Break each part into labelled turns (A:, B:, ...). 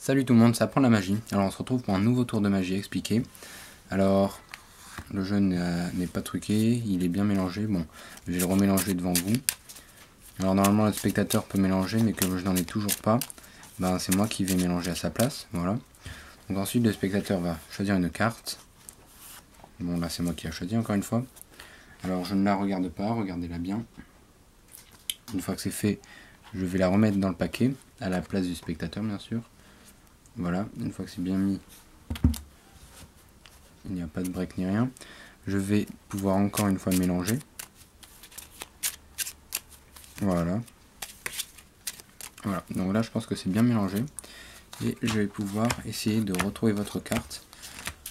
A: Salut tout le monde, ça prend la magie. Alors on se retrouve pour un nouveau tour de magie expliqué. Alors le jeu n'est pas truqué, il est bien mélangé. Bon, je vais le remélanger devant vous. Alors normalement le spectateur peut mélanger, mais comme je n'en ai toujours pas, ben, c'est moi qui vais mélanger à sa place. Voilà. Donc ensuite le spectateur va choisir une carte. Bon là c'est moi qui ai choisi encore une fois. Alors je ne la regarde pas, regardez-la bien. Une fois que c'est fait, je vais la remettre dans le paquet, à la place du spectateur bien sûr. Voilà, une fois que c'est bien mis, il n'y a pas de break ni rien. Je vais pouvoir encore une fois mélanger. Voilà. Voilà, donc là je pense que c'est bien mélangé. Et je vais pouvoir essayer de retrouver votre carte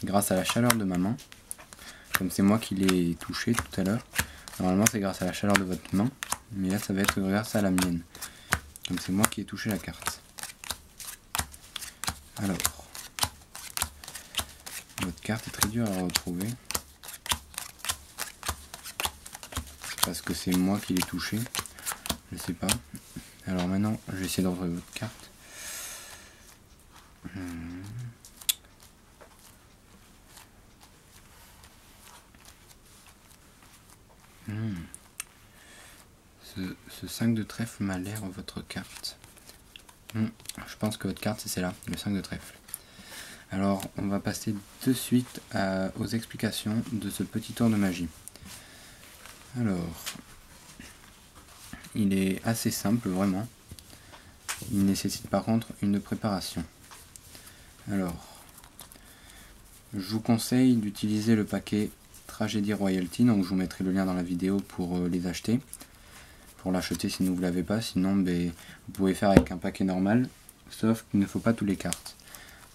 A: grâce à la chaleur de ma main. Comme c'est moi qui l'ai touché tout à l'heure. Normalement c'est grâce à la chaleur de votre main. Mais là ça va être grâce à la mienne. Comme c'est moi qui ai touché la carte. Alors. Votre carte est très dure à retrouver. Parce que c'est moi qui l'ai touché. Je sais pas. Alors maintenant, je vais essayer de retrouver votre carte. Ce 5 de trèfle m'a l'air votre carte. Je pense que votre carte c'est celle-là, le 5 de trèfle. Alors on va passer de suite aux explications de ce petit tour de magie. Alors, il est assez simple vraiment. Il nécessite par contre une préparation. Alors, je vous conseille d'utiliser le paquet Tragédie Royalty, donc je vous mettrai le lien dans la vidéo pour les acheter. Pour l'acheter si vous ne l'avez pas, sinon vous pouvez faire avec un paquet normal, sauf qu'il ne faut pas toutes les cartes.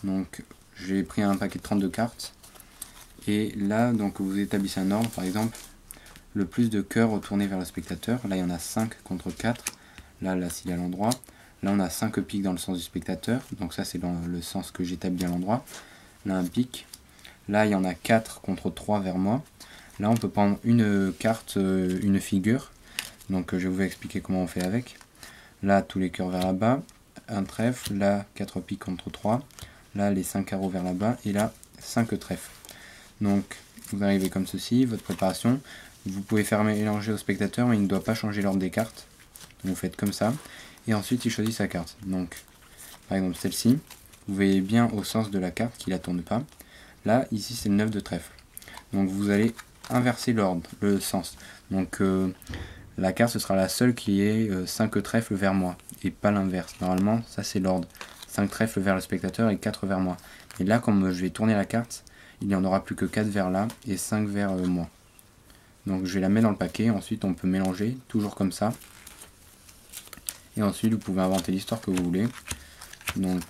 A: Donc j'ai pris un paquet de 32 cartes, et là donc vous établissez un ordre, par exemple, le plus de cœurs retournés vers le spectateur, là il y en a 5 contre 4, là s'il est à l'endroit, là on a 5 pics dans le sens du spectateur, donc ça c'est dans le sens que j'établis à l'endroit, là un pic, là il y en a 4 contre 3 vers moi, là on peut prendre une carte, une figure, donc je vais vous expliquer comment on fait avec. Là tous les cœurs vers là-bas, un trèfle, là 4 piques contre 3, là les 5 carreaux vers là-bas, et là 5 trèfles. Donc vous arrivez comme ceci, votre préparation, vous pouvez faire mélanger au spectateur, mais il ne doit pas changer l'ordre des cartes. Vous faites comme ça, et ensuite il choisit sa carte. Donc par exemple celle-ci, vous voyez bien au sens de la carte qui ne la tourne pas. Là, ici c'est le 9 de trèfle. Donc vous allez inverser l'ordre, le sens. Donc la carte ce sera la seule qui ait 5 trèfles vers moi, et pas l'inverse. Normalement, ça c'est l'ordre. 5 trèfles vers le spectateur et 4 vers moi. Et là, comme je vais tourner la carte, il n'y en aura plus que 4 vers là et 5 vers moi. Donc je vais la mettre dans le paquet, ensuite on peut mélanger, toujours comme ça. Et ensuite vous pouvez inventer l'histoire que vous voulez. Donc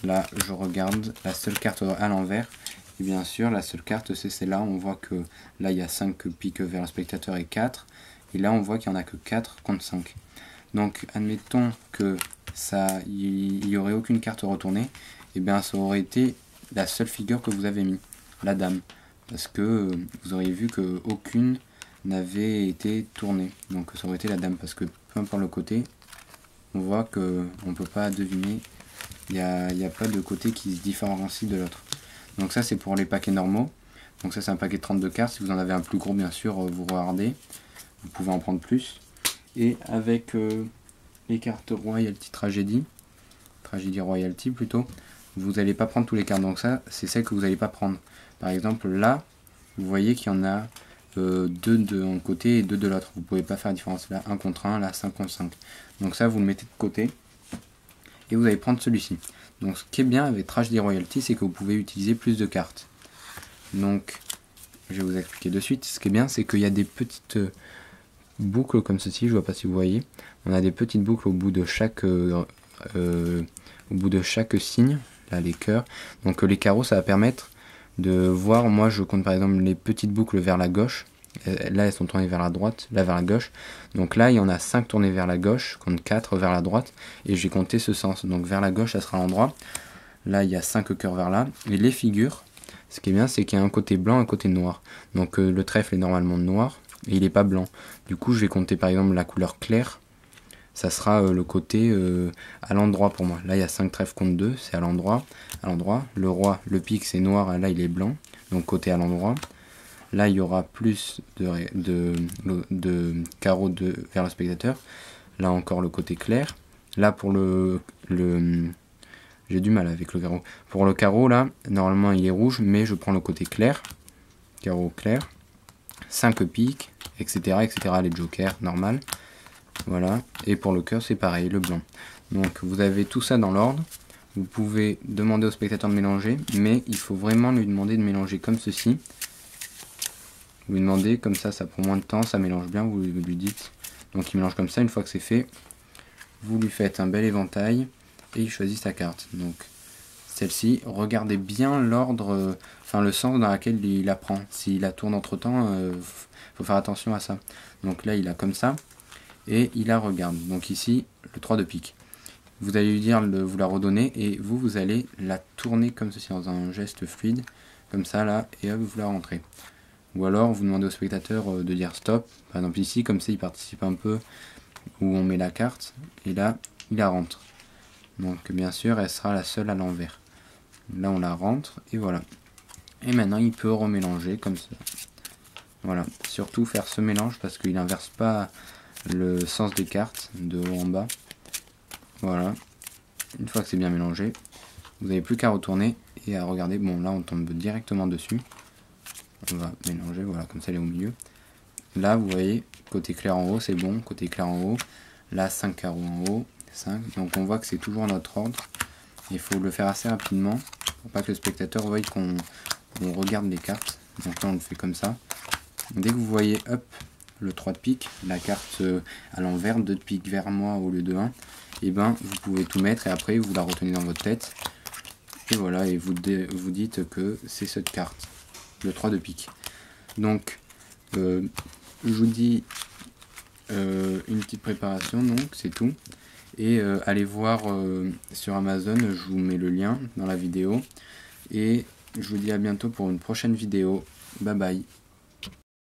A: là je regarde la seule carte à l'envers. Et bien sûr la seule carte c'est celle-là, on voit que là il y a 5 piques vers le spectateur et 4. Et là on voit qu'il n'y en a que 4 contre 5. Donc admettons que il n'y aurait aucune carte retournée. Et bien ça aurait été la seule figure que vous avez mis, la dame. Parce que vous auriez vu qu'aucune n'avait été tournée. Donc ça aurait été la dame, parce que peu importe le côté, on voit qu'on ne peut pas deviner, il n'y a pas de côté qui se différencie de l'autre. Donc ça c'est pour les paquets normaux. Donc ça c'est un paquet de 32 cartes, si vous en avez un plus gros bien sûr, vous regardez, vous pouvez en prendre plus. Et avec les cartes Royalty Tragédie Royalty plutôt, vous n'allez pas prendre tous les cartes, donc ça c'est celle que vous n'allez pas prendre. Par exemple là, vous voyez qu'il y en a 2 d'un côté et 2 de l'autre. Vous ne pouvez pas faire la différence. Là 1 contre 1, là 5 contre 5. Donc ça vous le mettez de côté. Et vous allez prendre celui-ci. Donc ce qui est bien avec Tragédie Royalty, c'est que vous pouvez utiliser plus de cartes. Donc je vais vous expliquer de suite. Ce qui est bien, c'est qu'il y a des petites boucles comme ceci. Je ne vois pas si vous voyez. On a des petites boucles au bout de chaque signe. Là les cœurs. Donc les carreaux, ça va permettre de voir, moi je compte par exemple les petites boucles vers la gauche, là elles sont tournées vers la droite, là vers la gauche, donc là il y en a 5 tournées vers la gauche, contre 4 vers la droite, et j'ai compté ce sens, donc vers la gauche ça sera l'endroit, là il y a 5 cœurs vers là, et les figures, ce qui est bien c'est qu'il y a un côté blanc, un côté noir, donc le trèfle est normalement noir, et il n'est pas blanc, du coup je vais compter par exemple la couleur claire, ça sera le côté à l'endroit pour moi. Là il y a 5 trèfles contre 2, c'est à l'endroit. Le roi, le pique c'est noir, là il est blanc, donc côté à l'endroit. Là il y aura plus de carreaux vers le spectateur. Là encore le côté clair. Là pour j'ai du mal avec le carreau. Pour le carreau là, normalement il est rouge, mais je prends le côté clair. Carreau clair. 5 piques, etc. etc. les jokers, normal. Voilà. Et pour le cœur c'est pareil, le blanc. Donc vous avez tout ça dans l'ordre. Vous pouvez demander au spectateur de mélanger, mais il faut vraiment lui demander de mélanger comme ceci. Vous lui demandez, comme ça prend moins de temps, ça mélange bien, vous lui dites. Donc il mélange comme ça, une fois que c'est fait, vous lui faites un bel éventail et il choisit sa carte. Donc celle-ci, regardez bien l'ordre, enfin le sens dans lequel il la prend. S'il la tourne entre temps, faut faire attention à ça. Donc là il a comme ça et il la regarde. Donc ici le 3 de pique. Vous allez lui dire de vous la redonner et vous allez la tourner comme ceci dans un geste fluide, comme ça là, et hop vous la rentrez. Ou alors vous demandez au spectateur de dire stop, par exemple ici, comme ça il participe un peu où on met la carte, et là il la rentre. Donc bien sûr elle sera la seule à l'envers. Là on la rentre, et voilà. Et maintenant il peut remélanger comme ça. Voilà, surtout faire ce mélange parce qu'il n'inverse pas le sens des cartes de haut en bas. Voilà, une fois que c'est bien mélangé, vous n'avez plus qu'à retourner et à regarder. Bon là on tombe directement dessus. On va mélanger, voilà, comme ça elle est au milieu. Là vous voyez, côté clair en haut c'est bon, côté clair en haut. Là 5 carreaux en haut, 5. Donc on voit que c'est toujours notre ordre. Il faut le faire assez rapidement pour pas que le spectateur voie qu'on regarde les cartes. Donc là on le fait comme ça. Dès que vous voyez, hop, le 3 de pique, la carte à l'envers, 2 de pique vers moi au lieu de 1, et ben vous pouvez tout mettre et après vous la retenez dans votre tête. Et voilà, et vous dites que c'est cette carte. Le 3 de pique. Donc je vous dis une petite préparation, donc c'est tout. Et allez voir sur Amazon, je vous mets le lien dans la vidéo. Et je vous dis à bientôt pour une prochaine vidéo. Bye bye.